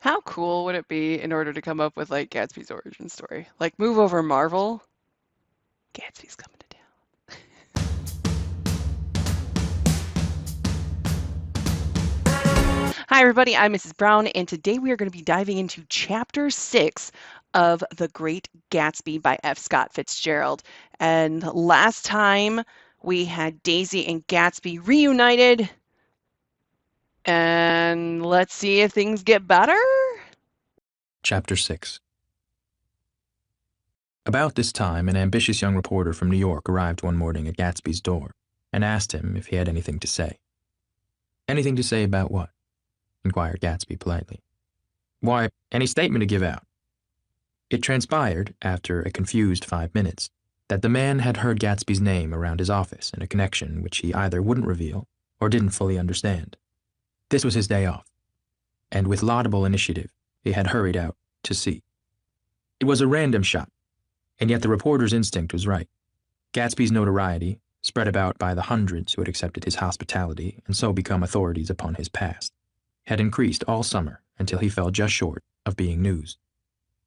How cool would it be in order to come up with like Gatsby's origin story? Like move over Marvel, Gatsby's coming to town. Hi everybody, I'm Mrs. Brown, and today we are going to be diving into Chapter 6 of The Great Gatsby by F. Scott Fitzgerald. And last time we had Daisy and Gatsby reunited, and let's see if things get better. Chapter 6. About this time, an ambitious young reporter from New York arrived one morning at Gatsby's door and asked him if he had anything to say. "Anything to say about what?" inquired Gatsby politely. "Why, any statement to give out." It transpired, after a confused 5 minutes, that the man had heard Gatsby's name around his office in a connection which he either wouldn't reveal or didn't fully understand. This was his day off, and with laudable initiative, he had hurried out to see. It was a random shot, and yet the reporter's instinct was right. Gatsby's notoriety, spread about by the hundreds who had accepted his hospitality and so become authorities upon his past, had increased all summer until he fell just short of being news.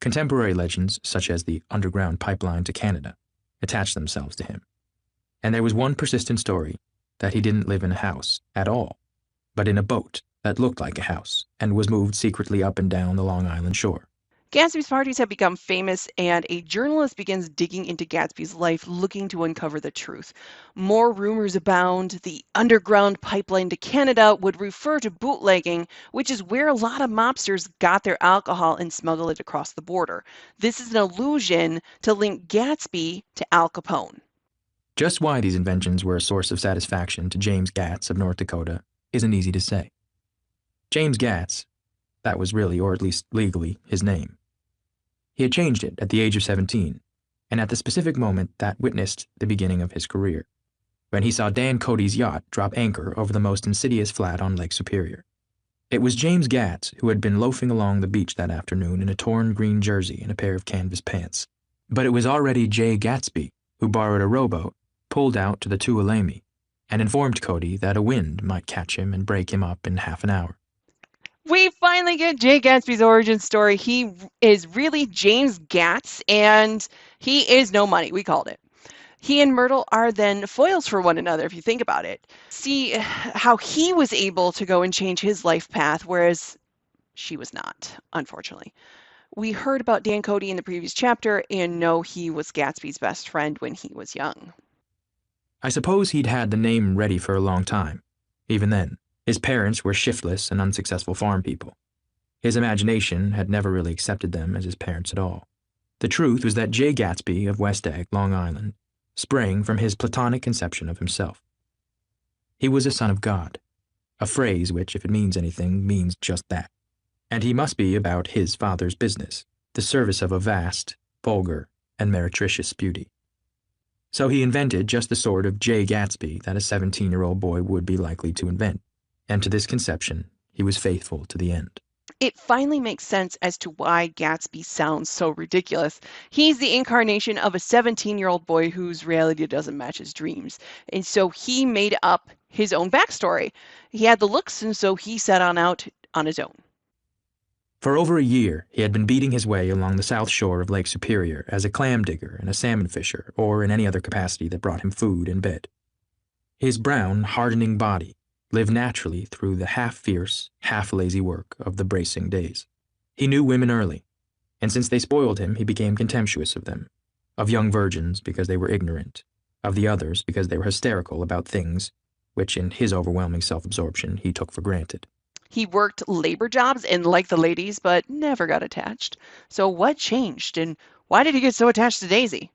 Contemporary legends, such as the underground pipeline to Canada, attached themselves to him. And there was one persistent story that he didn't live in a house at all, but in a boat that looked like a house and was moved secretly up and down the Long Island shore. Gatsby's parties have become famous, and a journalist begins digging into Gatsby's life, looking to uncover the truth. More rumors abound. The underground pipeline to Canada would refer to bootlegging, which is where a lot of mobsters got their alcohol and smuggled it across the border. This is an allusion to link Gatsby to Al Capone. Just why these inventions were a source of satisfaction to James Gatz of North Dakota isn't easy to say. James Gatz, that was really, or at least legally, his name. He had changed it at the age of 17, and at the specific moment that witnessed the beginning of his career, when he saw Dan Cody's yacht drop anchor over the most insidious flat on Lake Superior. It was James Gatz who had been loafing along the beach that afternoon in a torn green jersey and a pair of canvas pants. But it was already Jay Gatsby who borrowed a rowboat, pulled out to the Tuolumne, and informed Cody that a wind might catch him and break him up in half an hour. We finally get Jay Gatsby's origin story. He is really James Gatz, and he is no money. We called it. He and Myrtle are then foils for one another, if you think about it. See how he was able to go and change his life path, whereas she was not, unfortunately. We heard about Dan Cody in the previous chapter and know he was Gatsby's best friend when he was young. I suppose he'd had the name ready for a long time. Even then, his parents were shiftless and unsuccessful farm people. His imagination had never really accepted them as his parents at all. The truth was that Jay Gatsby of West Egg, Long Island, sprang from his platonic conception of himself. He was a son of God, a phrase which, if it means anything, means just that. And he must be about his father's business, the service of a vast, vulgar, and meretricious beauty. So he invented just the sort of Jay Gatsby that a 17-year-old boy would be likely to invent, and to this conception he was faithful to the end. It finally makes sense as to why Gatsby sounds so ridiculous. He's the incarnation of a 17-year-old boy whose reality doesn't match his dreams. And so he made up his own backstory. He had the looks, and so he set on out on his own. For over a year, he had been beating his way along the south shore of Lake Superior as a clam digger and a salmon fisher, or in any other capacity that brought him food and bed. His brown, hardening body lived naturally through the half-fierce, half-lazy work of the bracing days. He knew women early, and since they spoiled him, he became contemptuous of them, of young virgins because they were ignorant, of the others because they were hysterical about things which, in his overwhelming self-absorption, he took for granted. He worked labor jobs and liked the ladies, but never got attached. So what changed, and why did he get so attached to Daisy?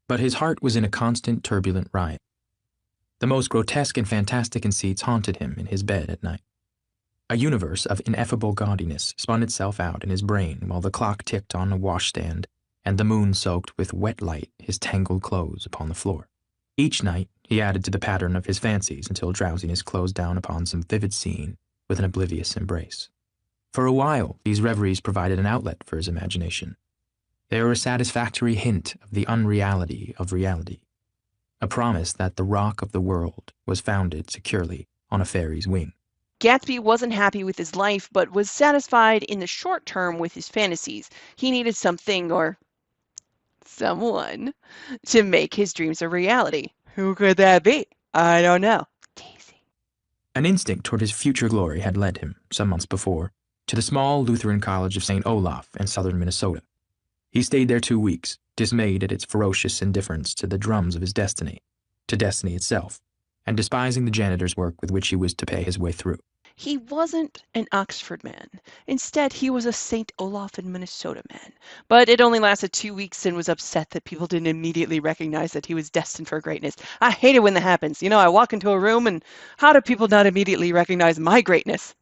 But his heart was in a constant turbulent riot. The most grotesque and fantastic conceits haunted him in his bed at night. A universe of ineffable gaudiness spun itself out in his brain while the clock ticked on a washstand and the moon soaked with wet light his tangled clothes upon the floor. Each night he added to the pattern of his fancies until drowsiness closed down upon some vivid scene with an oblivious embrace. For a while, these reveries provided an outlet for his imagination. They were a satisfactory hint of the unreality of reality, a promise that the rock of the world was founded securely on a fairy's wing. Gatsby wasn't happy with his life, but was satisfied in the short term with his fantasies. He needed something or someone to make his dreams a reality. Who could that be? I don't know. Daisy. An instinct toward his future glory had led him, some months before, to the small Lutheran College of St. Olaf in southern Minnesota. He stayed there 2 weeks, dismayed at its ferocious indifference to the drums of his destiny, to destiny itself, and despising the janitor's work with which he was to pay his way through. He wasn't an Oxford man. Instead, he was a St. Olaf in Minnesota man. But it only lasted 2 weeks and was upset that people didn't immediately recognize that he was destined for greatness. I hate it when that happens. You know, I walk into a room and how do people not immediately recognize my greatness?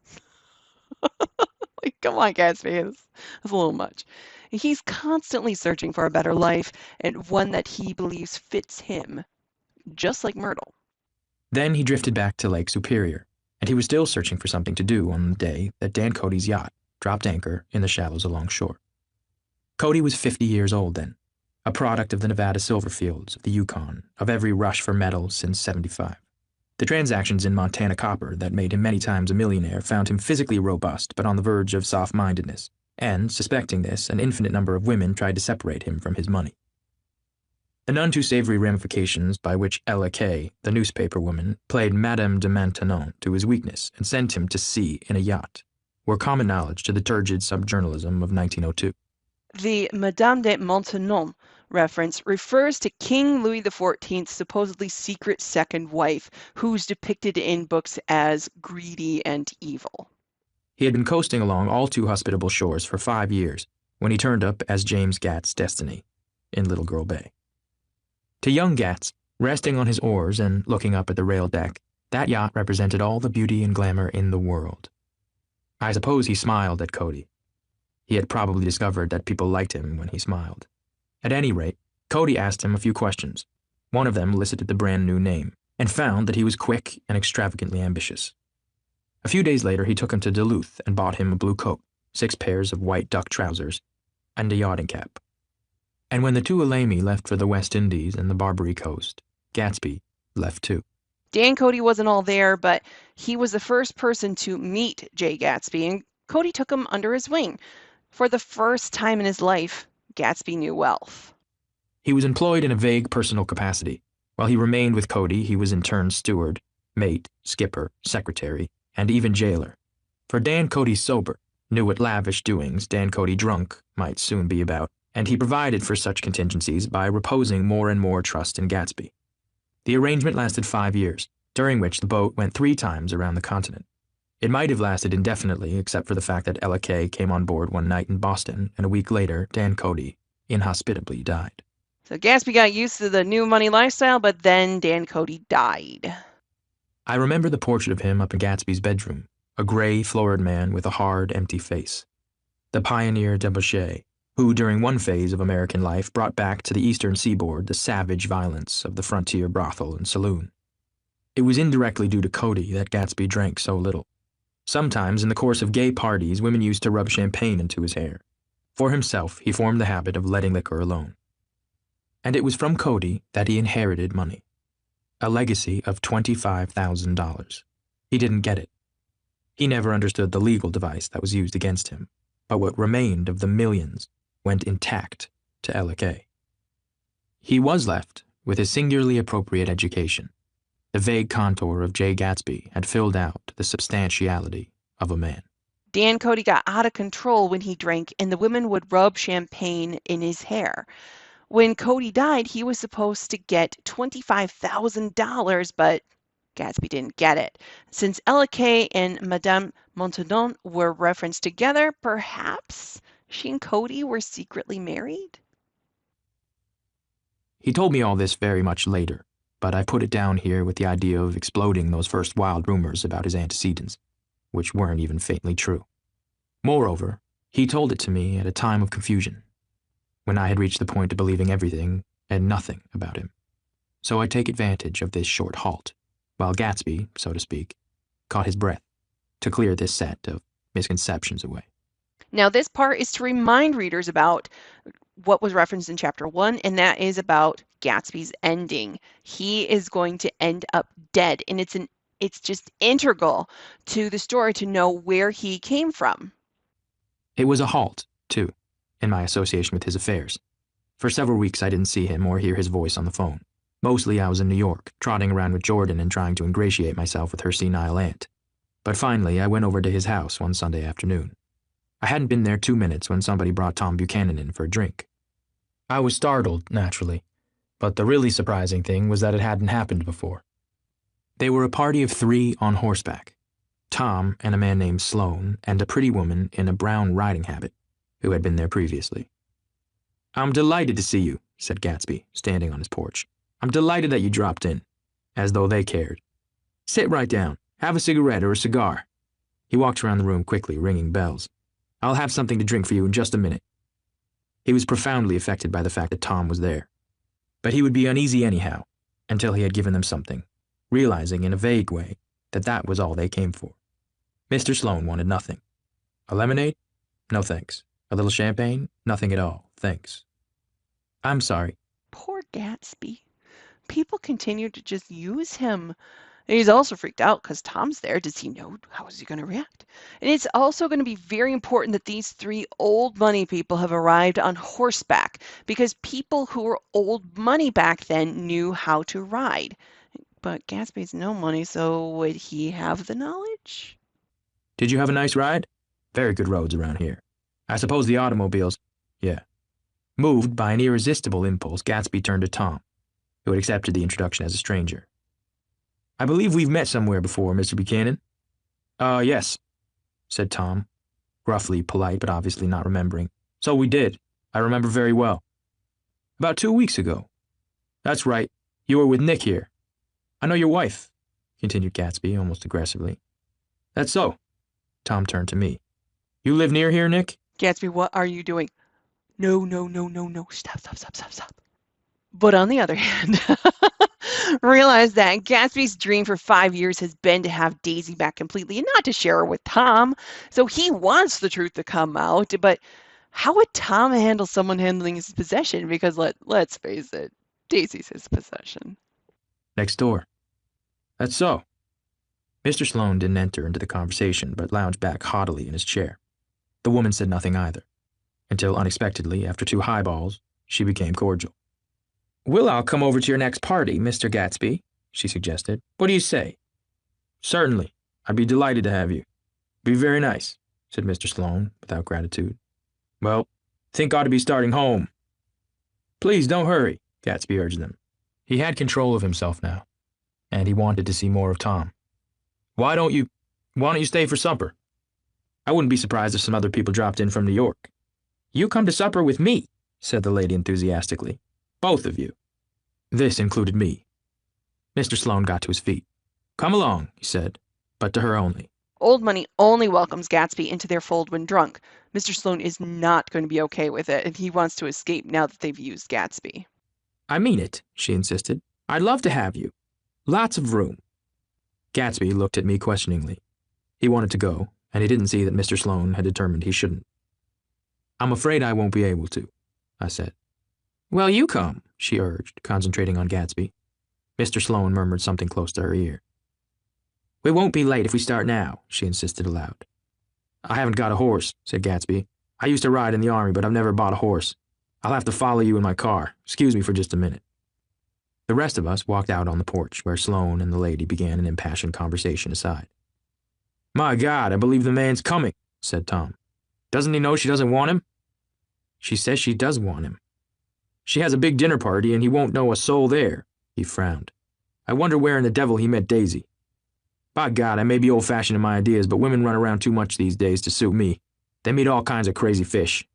Like, come on, Gatsby, that's a little much. He's constantly searching for a better life and one that he believes fits him, just like Myrtle. Then he drifted back to Lake Superior, and he was still searching for something to do on the day that Dan Cody's yacht dropped anchor in the shallows alongshore. Cody was 50 years old then, a product of the Nevada silver fields, of the Yukon, of every rush for metal since '75. The transactions in Montana copper that made him many times a millionaire found him physically robust but on the verge of soft-mindedness, and, suspecting this, an infinite number of women tried to separate him from his money. The none too savory ramifications by which Ella Kay, the newspaper woman, played Madame de Maintenon to his weakness and sent him to sea in a yacht were common knowledge to the turgid subjournalism of 1902. The Madame de Maintenon reference refers to King Louis XIV's supposedly secret second wife, who's depicted in books as greedy and evil. He had been coasting along all too hospitable shores for 5 years when he turned up as James Gatt's destiny in Little Girl Bay. To young Gatz, resting on his oars and looking up at the rail deck, that yacht represented all the beauty and glamour in the world. I suppose he smiled at Cody. He had probably discovered that people liked him when he smiled. At any rate, Cody asked him a few questions. One of them elicited the brand new name, and found that he was quick and extravagantly ambitious. A few days later, he took him to Duluth and bought him a blue coat, 6 pairs of white duck trousers, and a yachting cap. And when the Tuolumne left for the West Indies and the Barbary Coast, Gatsby left too. Dan Cody wasn't all there, but he was the first person to meet Jay Gatsby, and Cody took him under his wing. For the first time in his life, Gatsby knew wealth. He was employed in a vague personal capacity. While he remained with Cody, he was in turn steward, mate, skipper, secretary, and even jailer. For Dan Cody sober knew what lavish doings Dan Cody drunk might soon be about, and he provided for such contingencies by reposing more and more trust in Gatsby. The arrangement lasted 5 years, during which the boat went 3 times around the continent. It might have lasted indefinitely, except for the fact that Ella Kay came on board one night in Boston, and a week later, Dan Cody inhospitably died. So Gatsby got used to the new money lifestyle, but then Dan Cody died. I remember the portrait of him up in Gatsby's bedroom, a gray, florid man with a hard, empty face. The pioneer debauchee, who during one phase of American life brought back to the eastern seaboard the savage violence of the frontier brothel and saloon. It was indirectly due to Cody that Gatsby drank so little. Sometimes, in the course of gay parties, women used to rub champagne into his hair. For himself, he formed the habit of letting liquor alone. And it was from Cody that he inherited money. A legacy of $25,000. He didn't get it. He never understood the legal device that was used against him, but what remained of the millions went intact to Ella Kay. He was left with his singularly appropriate education. The vague contour of Jay Gatsby had filled out the substantiality of a man. Dan Cody got out of control when he drank, and the women would rub champagne in his hair. When Cody died, he was supposed to get $25,000, but Gatsby didn't get it. Since Ella Kay and Madame Maintenon were referenced together, perhaps she and Cody were secretly married? He told me all this very much later, but I put it down here with the idea of exploding those first wild rumors about his antecedents, which weren't even faintly true. Moreover, he told it to me at a time of confusion, when I had reached the point of believing everything and nothing about him. So I take advantage of this short halt, while Gatsby, so to speak, caught his breath, to clear this set of misconceptions away. Now, this part is to remind readers about what was referenced in Chapter 1, and that is about Gatsby's ending. He is going to end up dead, and it's an it's just integral to the story to know where he came from. It was a halt, too, in my association with his affairs. For several weeks I didn't see him or hear his voice on the phone. Mostly I was in New York, trotting around with Jordan and trying to ingratiate myself with her senile aunt. But finally I went over to his house one Sunday afternoon. I hadn't been there 2 minutes when somebody brought Tom Buchanan in for a drink. I was startled, naturally, but the really surprising thing was that it hadn't happened before. They were a party of 3 on horseback. Tom and a man named Sloane and a pretty woman in a brown riding habit who had been there previously. "I'm delighted to see you," said Gatsby, standing on his porch. "I'm delighted that you dropped in," as though they cared. "Sit right down. Have a cigarette or a cigar." He walked around the room quickly, ringing bells. "I'll have something to drink for you in just a minute." He was profoundly affected by the fact that Tom was there. But he would be uneasy anyhow, until he had given them something, realizing in a vague way that that was all they came for. Mr. Sloane wanted nothing. "A lemonade? No thanks. A little champagne? Nothing at all, thanks." "I'm sorry." Poor Gatsby. People continue to just use him. And he's also freaked out because Tom's there. Does he know? How is he going to react? And it's also going to be very important that these 3 old money people have arrived on horseback because people who were old money back then knew how to ride. But Gatsby's no money, so would he have the knowledge? "Did you have a nice ride? Very good roads around here. I suppose the automobiles—" "Yeah." Moved by an irresistible impulse, Gatsby turned to Tom, who had accepted the introduction as a stranger. "I believe we've met somewhere before, Mr. Buchanan." Yes," said Tom, gruffly polite but obviously not remembering. "So we did. I remember very well." "About 2 weeks ago." "That's right. You were with Nick here." "I know your wife," continued Gatsby almost aggressively. "That's so." Tom turned to me. "You live near here, Nick?" Gatsby, what are you doing? No, no, no, no, no. Stop, stop, stop, stop, stop. But on the other hand, realize that Gatsby's dream for 5 years has been to have Daisy back completely and not to share her with Tom. So he wants the truth to come out. But how would Tom handle someone handling his possession? Because let's face it, Daisy's his possession. "Next door." "That's so." Mr. Sloane didn't enter into the conversation, but lounged back haughtily in his chair. The woman said nothing either, until unexpectedly, after 2 highballs, she became cordial. "Will I come over to your next party, Mr. Gatsby?" she suggested. "What do you say?" "Certainly. I'd be delighted to have you." "Be very nice," said Mr. Sloane, without gratitude. "Well, think ought to be starting home." "Please don't hurry," Gatsby urged them. He had control of himself now, and he wanted to see more of Tom. Why don't you stay for supper? I wouldn't be surprised if some other people dropped in from New York." "You come to supper with me," said the lady enthusiastically. "Both of you." This included me. Mr. Sloane got to his feet. "Come along," he said, but to her only. Old money only welcomes Gatsby into their fold when drunk. Mr. Sloane is not going to be okay with it, and he wants to escape now that they've used Gatsby. "I mean it," she insisted. "I'd love to have you. Lots of room." Gatsby looked at me questioningly. He wanted to go, and he didn't see that Mr. Sloane had determined he shouldn't. "I'm afraid I won't be able to," I said. "Well, you come," she urged, concentrating on Gatsby. Mr. Sloane murmured something close to her ear. "We won't be late if we start now," she insisted aloud. "I haven't got a horse," said Gatsby. "I used to ride in the army, but I've never bought a horse. I'll have to follow you in my car. Excuse me for just a minute." The rest of us walked out on the porch, where Sloane and the lady began an impassioned conversation aside. "My God, I believe the man's coming," said Tom. "Doesn't he know she doesn't want him?" "She says she does want him." "She has a big dinner party, and he won't know a soul there." He frowned. "I wonder where in the devil he met Daisy. By God, I may be old-fashioned in my ideas, but women run around too much these days to suit me. They meet all kinds of crazy fish."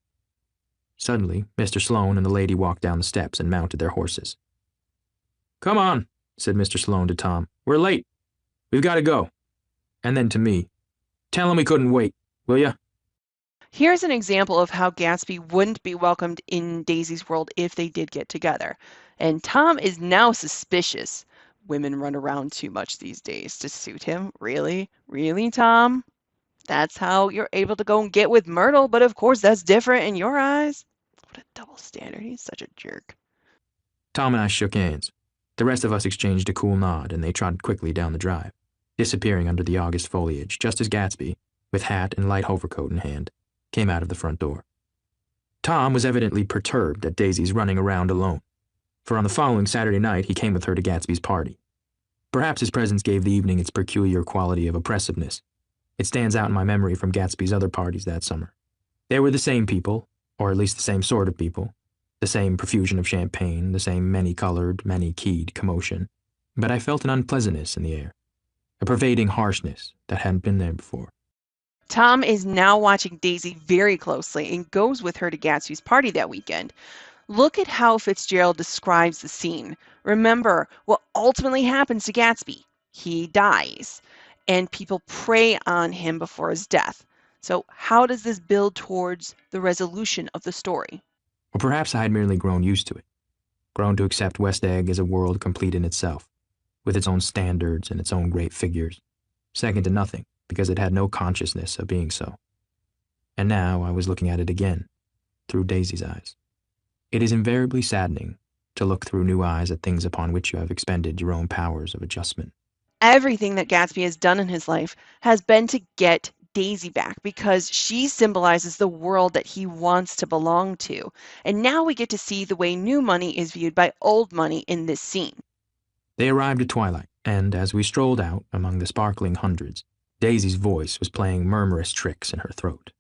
Suddenly, Mr. Sloane and the lady walked down the steps and mounted their horses. "Come on," said Mr. Sloane to Tom. "We're late. We've got to go." And then to me, "Tell him we couldn't wait, will ya?" Here's an example of how Gatsby wouldn't be welcomed in Daisy's world if they did get together. And Tom is now suspicious. Women run around too much these days to suit him. Really? Really, Tom? That's how you're able to go and get with Myrtle, but of course that's different in your eyes. What a double standard. He's such a jerk. Tom and I shook hands. The rest of us exchanged a cool nod, and they trotted quickly down the drive. disappearing under the August foliage just as Gatsby, with hat and light overcoat in hand, came out of the front door. Tom was evidently perturbed at Daisy's running around alone, for on the following Saturday night he came with her to Gatsby's party. Perhaps his presence gave the evening its peculiar quality of oppressiveness. It stands out in my memory from Gatsby's other parties that summer. They were the same people, or at least the same sort of people, the same profusion of champagne, the same many-colored, many-keyed commotion, but I felt an unpleasantness in the air, a pervading harshness that hadn't been there before. Tom is now watching Daisy very closely and goes with her to Gatsby's party that weekend. Look at how Fitzgerald describes the scene. Remember what ultimately happens to Gatsby. He dies, and people prey on him before his death. So how does this build towards the resolution of the story? Or perhaps I had merely grown used to it, grown to accept West Egg as a world complete in itself, with its own standards and its own great figures, second to nothing because it had no consciousness of being so. And now I was looking at it again, through Daisy's eyes. It is invariably saddening to look through new eyes at things upon which you have expended your own powers of adjustment. Everything that Gatsby has done in his life has been to get Daisy back because she symbolizes the world that he wants to belong to. And now we get to see the way new money is viewed by old money in this scene. They arrived at twilight, and as we strolled out among the sparkling hundreds, Daisy's voice was playing murmurous tricks in her throat.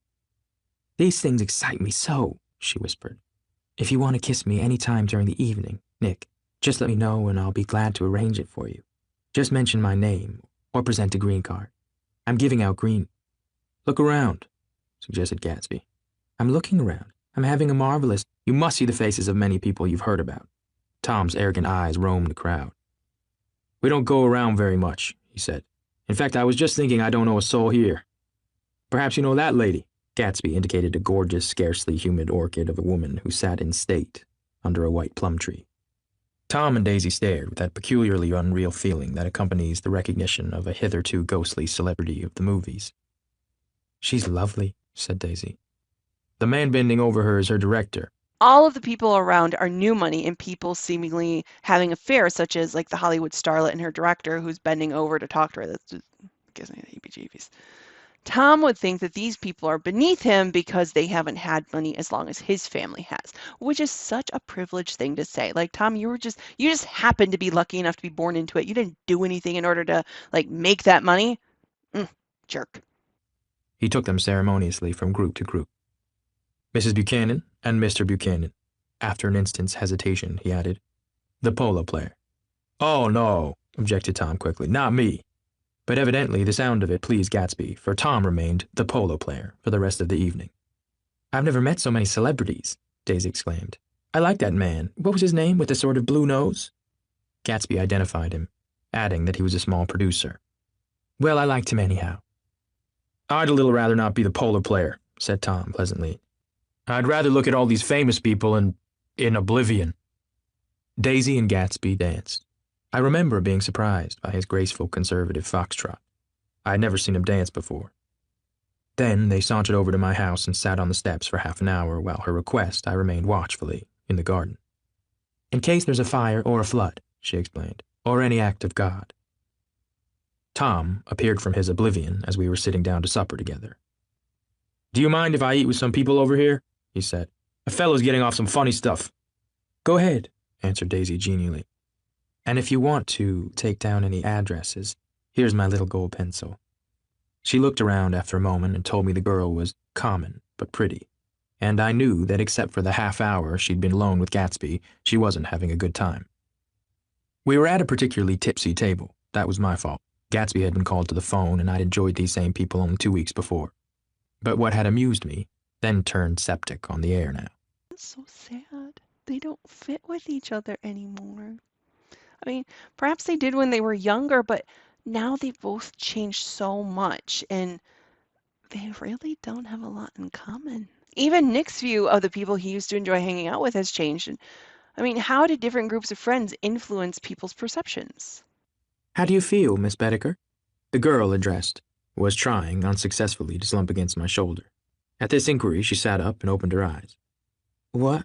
"These things excite me so," she whispered. "If you want to kiss me any time during the evening, Nick, just let me know and I'll be glad to arrange it for you. Just mention my name or present a green card. I'm giving out green." "Look around," suggested Gatsby. "I'm looking around. I'm having a marvelous—" "You must see the faces of many people you've heard about." Tom's arrogant eyes roamed the crowd. "We don't go around very much," he said. "In fact, I was just thinking I don't know a soul here. Perhaps you know that lady." Gatsby indicated a gorgeous, scarcely humid orchid of a woman who sat in state under a white plum tree. Tom and Daisy stared with that peculiarly unreal feeling that accompanies the recognition of a hitherto ghostly celebrity of the movies. "She's lovely," said Daisy. "The man bending over her is her director." All of the people around are new money and people seemingly having affairs, such as like the Hollywood starlet and her director who's bending over to talk to her. That's just gives me the heebie-jeebies. Tom would think that these people are beneath him because they haven't had money as long as his family has, which is such a privileged thing to say. Like, Tom, you just happened to be lucky enough to be born into it. You didn't do anything in order to like make that money. Jerk. He took them ceremoniously from group to group. "Mrs. Buchanan and Mr. Buchanan." After an instant's hesitation, he added, "The polo player." "Oh, no," objected Tom quickly. "Not me." But evidently the sound of it pleased Gatsby, for Tom remained the polo player for the rest of the evening. "I've never met so many celebrities," Daisy exclaimed. "I like that man. What was his name with the sort of blue nose?" Gatsby identified him, adding that he was a small producer. "Well, I liked him anyhow." "I'd a little rather not be the polo player," said Tom pleasantly. "I'd rather look at all these famous people in oblivion." Daisy and Gatsby danced. I remember being surprised by his graceful conservative foxtrot. I had never seen him dance before. Then they sauntered over to my house and sat on the steps for half an hour while her request I remained watchfully in the garden. "In case there's a fire or a flood," she explained, "or any act of God." Tom appeared from his oblivion as we were sitting down to supper together. "Do you mind if I eat with some people over here?" he said. "A fellow's getting off some funny stuff." "Go ahead," answered Daisy genially. "And if you want to take down any addresses, here's my little gold pencil." She looked around after a moment and told me the girl was common but pretty, and I knew that except for the half hour she'd been alone with Gatsby, she wasn't having a good time. We were at a particularly tipsy table. That was my fault. Gatsby had been called to the phone, and I'd enjoyed these same people only 2 weeks before. But what had amused me then turned septic on the air now. It's so sad. They don't fit with each other anymore. I mean, perhaps they did when they were younger, but now they've both changed so much and they really don't have a lot in common. Even Nick's view of the people he used to enjoy hanging out with has changed. And I mean, how did different groups of friends influence people's perceptions? "How do you feel, Miss Bedecker?" The girl addressed was trying, unsuccessfully, to slump against my shoulder. At this inquiry, she sat up and opened her eyes. "What?"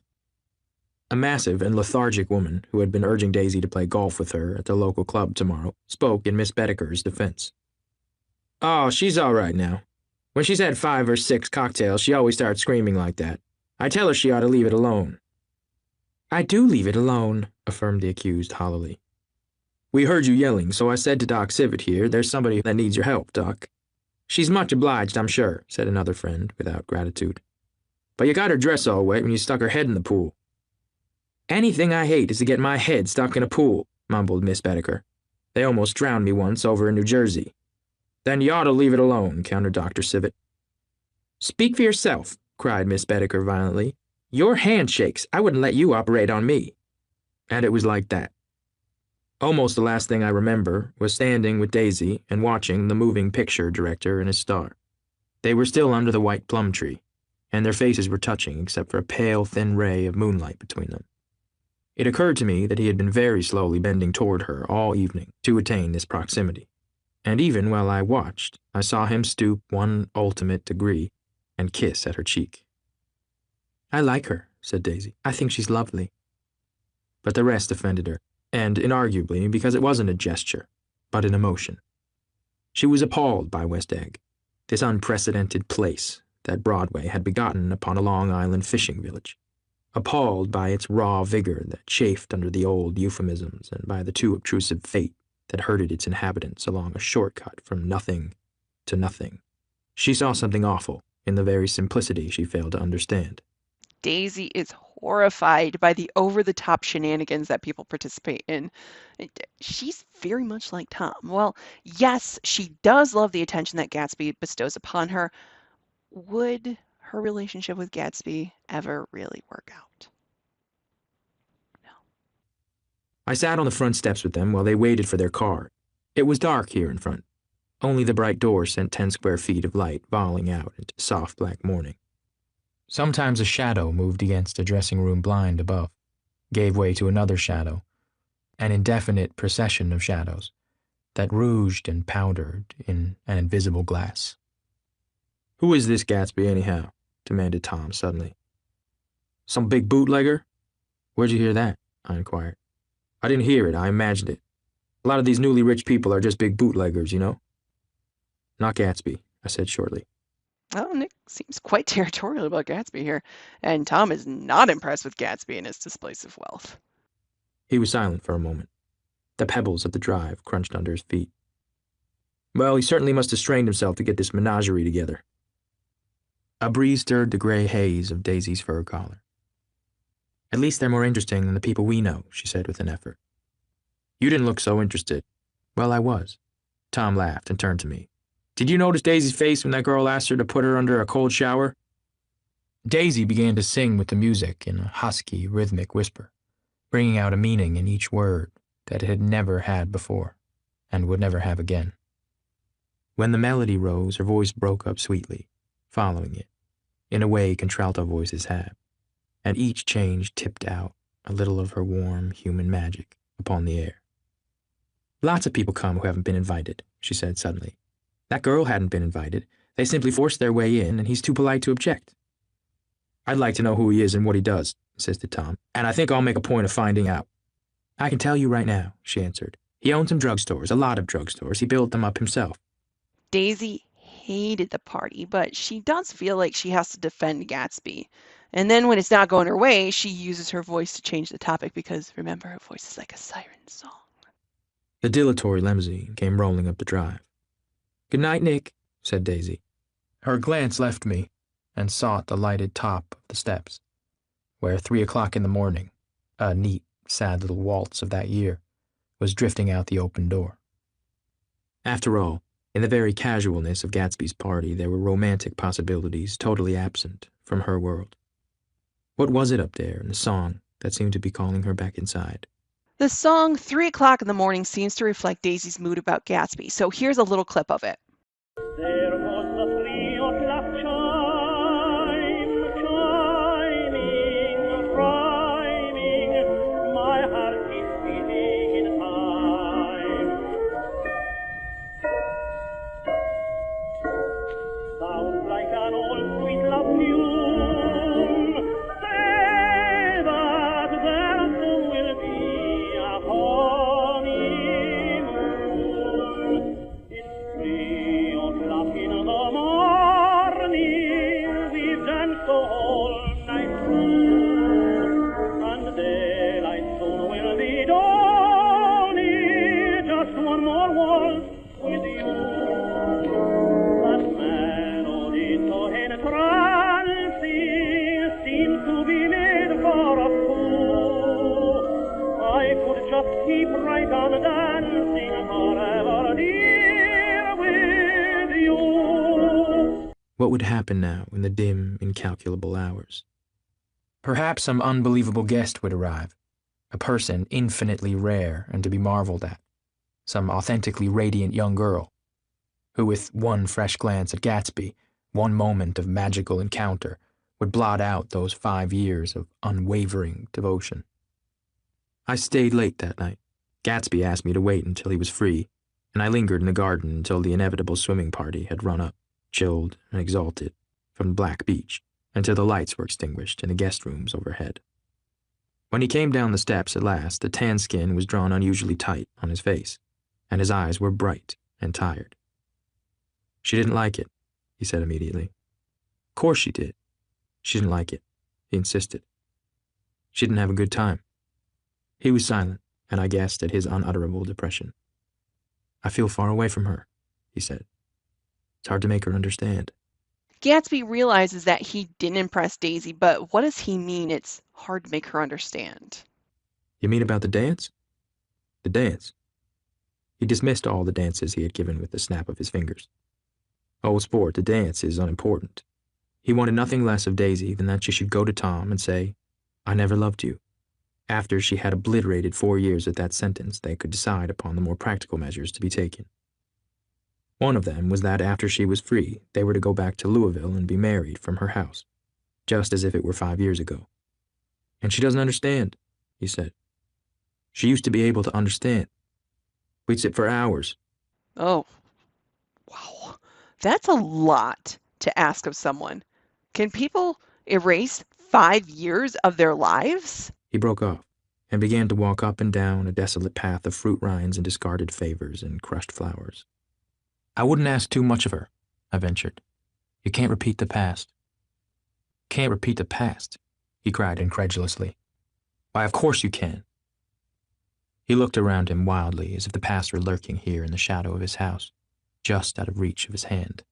A massive and lethargic woman, who had been urging Daisy to play golf with her at the local club tomorrow, spoke in Miss Bedecker's defense. Oh, she's all right now. When she's had 5 or 6 cocktails, she always starts screaming like that. I tell her she ought to leave it alone. I do leave it alone, affirmed the accused hollowly. We heard you yelling, so I said to Doc Civet here, there's somebody that needs your help, Doc. She's much obliged, I'm sure, said another friend, without gratitude. But you got her dress all wet when you stuck her head in the pool. Anything I hate is to get my head stuck in a pool, mumbled Miss Bedecker. They almost drowned me once over in New Jersey. Then you ought to leave it alone, countered Dr. Civet. Speak for yourself, cried Miss Bedecker violently. Your hand shakes. I wouldn't let you operate on me. And it was like that. Almost the last thing I remember was standing with Daisy and watching the moving picture director and his star. They were still under the white plum tree, and their faces were touching except for a pale, thin ray of moonlight between them. It occurred to me that he had been very slowly bending toward her all evening to attain this proximity. And even while I watched, I saw him stoop one ultimate degree and kiss at her cheek. I like her, said Daisy. I think she's lovely. But the rest offended her, and inarguably because it wasn't a gesture, but an emotion. She was appalled by West Egg, this unprecedented place that Broadway had begotten upon a Long Island fishing village. Appalled by its raw vigor that chafed under the old euphemisms and by the too obtrusive fate that herded its inhabitants along a shortcut from nothing to nothing. She saw something awful in the very simplicity she failed to understand. Daisy is horrified by the over-the-top shenanigans that people participate in. She's very much like Tom. Well, yes, she does love the attention that Gatsby bestows upon her. Would her relationship with Gatsby ever really work out? No. I sat on the front steps with them while they waited for their car. It was dark here in front. Only the bright door sent 10 square feet of light volleying out into soft black morning. Sometimes a shadow moved against a dressing-room blind above, gave way to another shadow, an indefinite procession of shadows that rouged and powdered in an invisible glass. Who is this Gatsby, anyhow? Demanded Tom suddenly. Some big bootlegger? Where'd you hear that? I inquired. I didn't hear it, I imagined it. A lot of these newly rich people are just big bootleggers, you know? Not Gatsby, I said shortly. Oh, Nick seems quite territorial about Gatsby here, and Tom is not impressed with Gatsby and his displays of wealth. He was silent for a moment. The pebbles of the drive crunched under his feet. Well, he certainly must have strained himself to get this menagerie together. A breeze stirred the gray haze of Daisy's fur collar. At least they're more interesting than the people we know, she said with an effort. You didn't look so interested. Well, I was. Tom laughed and turned to me. Did you notice Daisy's face when that girl asked her to put her under a cold shower? Daisy began to sing with the music in a husky, rhythmic whisper, bringing out a meaning in each word that it had never had before and would never have again. When the melody rose, her voice broke up sweetly, following it, in a way contralto voices have, and each change tipped out a little of her warm, human magic upon the air. Lots of people come who haven't been invited, she said suddenly. That girl hadn't been invited. They simply forced their way in, and he's too polite to object. I'd like to know who he is and what he does, insisted Tom, and I think I'll make a point of finding out. I can tell you right now, she answered. He owns some drugstores, a lot of drugstores. He built them up himself. Daisy hated the party, but she does feel like she has to defend Gatsby. And then when it's not going her way, she uses her voice to change the topic because, remember, her voice is like a siren song. The dilatory limousine came rolling up the drive. Good night, Nick, said Daisy. Her glance left me and sought the lighted top of the steps, where 3 o'clock in the morning, a neat, sad little waltz of that year, was drifting out the open door. After all, in the very casualness of Gatsby's party, there were romantic possibilities totally absent from her world. What was it up there in the song that seemed to be calling her back inside? The song 3 o'clock in the morning seems to reflect Daisy's mood about Gatsby, so here's a little clip of it. There was the 3 o'clock chime, chiming, rhyming, my heart is beating in time. Sounds like an old sweet love tune, say that there soon will be a honeymoon. It's 3 o'clock. What would happen now in the dim, incalculable hours? Perhaps some unbelievable guest would arrive, a person infinitely rare and to be marveled at, some authentically radiant young girl, who with one fresh glance at Gatsby, one moment of magical encounter, would blot out those 5 years of unwavering devotion. I stayed late that night. Gatsby asked me to wait until he was free, and I lingered in the garden until the inevitable swimming party had run up, chilled and exalted, from the black beach, until the lights were extinguished in the guest rooms overhead. When he came down the steps at last, the tan skin was drawn unusually tight on his face, and his eyes were bright and tired. She didn't like it, he said immediately. Of course she did. She didn't like it, he insisted. She didn't have a good time. He was silent, and I guessed at his unutterable depression. I feel far away from her, he said. It's hard to make her understand. Gatsby realizes that he didn't impress Daisy, but what does he mean it's hard to make her understand? You mean about the dance? The dance. He dismissed all the dances he had given with the snap of his fingers. Oh, sport, the dance is unimportant. He wanted nothing less of Daisy than that she should go to Tom and say, I never loved you. After she had obliterated 4 years with that sentence, they could decide upon the more practical measures to be taken. One of them was that after she was free, they were to go back to Louisville and be married from her house, just as if it were 5 years ago. And she doesn't understand, he said. She used to be able to understand. We'd sit for hours. Oh, wow. That's a lot to ask of someone. Can people erase 5 years of their lives? He broke off and began to walk up and down a desolate path of fruit rinds and discarded favors and crushed flowers. I wouldn't ask too much of her, I ventured. You can't repeat the past. Can't repeat the past, he cried incredulously. Why, of course you can. He looked around him wildly as if the past were lurking here in the shadow of his house, just out of reach of his hand.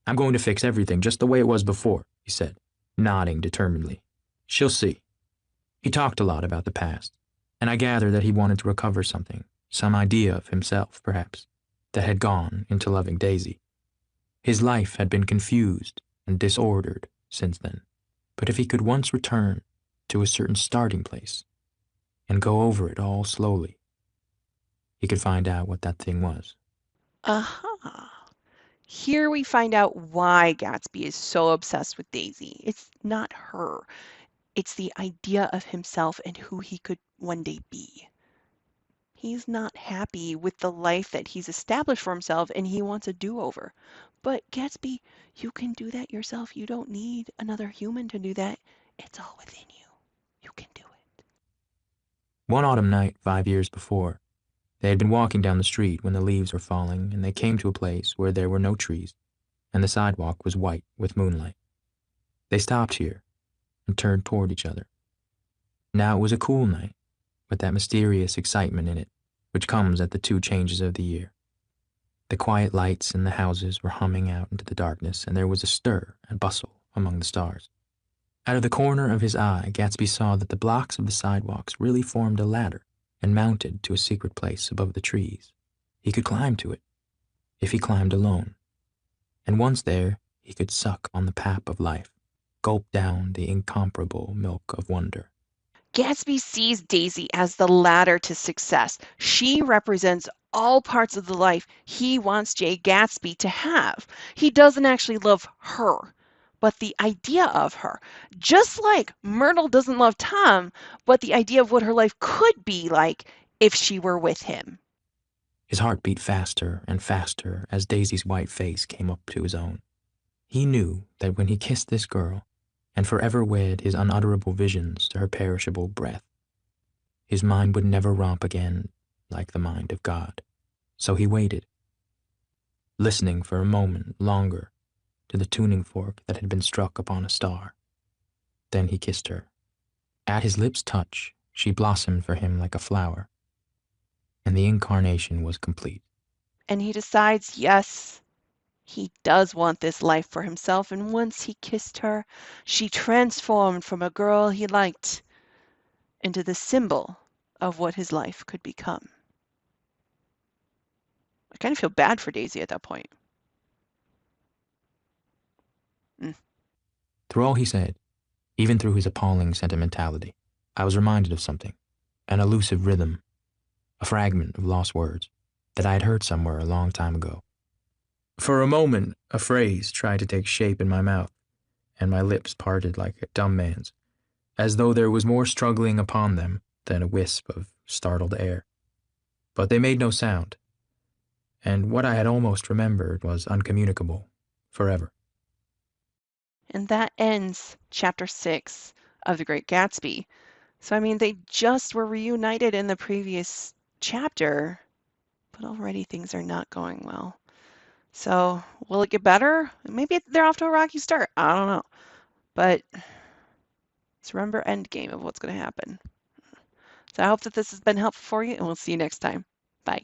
I'm going to fix everything just the way it was before, he said, nodding determinedly. She'll see. He talked a lot about the past, and I gathered that he wanted to recover something, some idea of himself, perhaps, that had gone into loving Daisy. His life had been confused and disordered since then, but if he could once return to a certain starting place and go over it all slowly, he could find out what that thing was. Aha. Here we find out why Gatsby is so obsessed with Daisy. It's not her. It's the idea of himself and who he could one day be. He's not happy with the life that he's established for himself and he wants a do-over. But Gatsby, you can do that yourself. You don't need another human to do that. It's all within you. You can do it. One autumn night 5 years before, they had been walking down the street when the leaves were falling, and they came to a place where there were no trees, and the sidewalk was white with moonlight. They stopped here and turned toward each other. Now it was a cool night, with that mysterious excitement in it, which comes at the 2 changes of the year. The quiet lights in the houses were humming out into the darkness, and there was a stir and bustle among the stars. Out of the corner of his eye, Gatsby saw that the blocks of the sidewalks really formed a ladder and mounted to a secret place above the trees. He could climb to it, if he climbed alone. And once there, he could suck on the pap of life, gulp down the incomparable milk of wonder. Gatsby sees Daisy as the ladder to success. She represents all parts of the life he wants Jay Gatsby to have. He doesn't actually love her, but the idea of her. Just like Myrtle doesn't love Tom, but the idea of what her life could be like if she were with him. His heart beat faster and faster as Daisy's white face came up to his own. He knew that when he kissed this girl, and forever wed his unutterable visions to her perishable breath, his mind would never romp again like the mind of God. So he waited, listening for a moment longer to the tuning fork that had been struck upon a star. Then he kissed her. At his lips' touch, she blossomed for him like a flower, and the incarnation was complete. And he decides, yes, he does want this life for himself, and once he kissed her, she transformed from a girl he liked into the symbol of what his life could become. I kind of feel bad for Daisy at that point. Mm. Through all he said, even through his appalling sentimentality, I was reminded of something, an elusive rhythm, a fragment of lost words that I had heard somewhere a long time ago. For a moment, a phrase tried to take shape in my mouth, and my lips parted like a dumb man's, as though there was more struggling upon them than a wisp of startled air. But they made no sound, and what I had almost remembered was uncommunicable forever. And that ends chapter 6 of The Great Gatsby. So, I mean, they just were reunited in the previous chapter, but already things are not going well. So, will it get better? Maybe they're off to a rocky start. I don't know. But let's remember endgame of what's going to happen. So, I hope that this has been helpful for you, and we'll see you next time. Bye.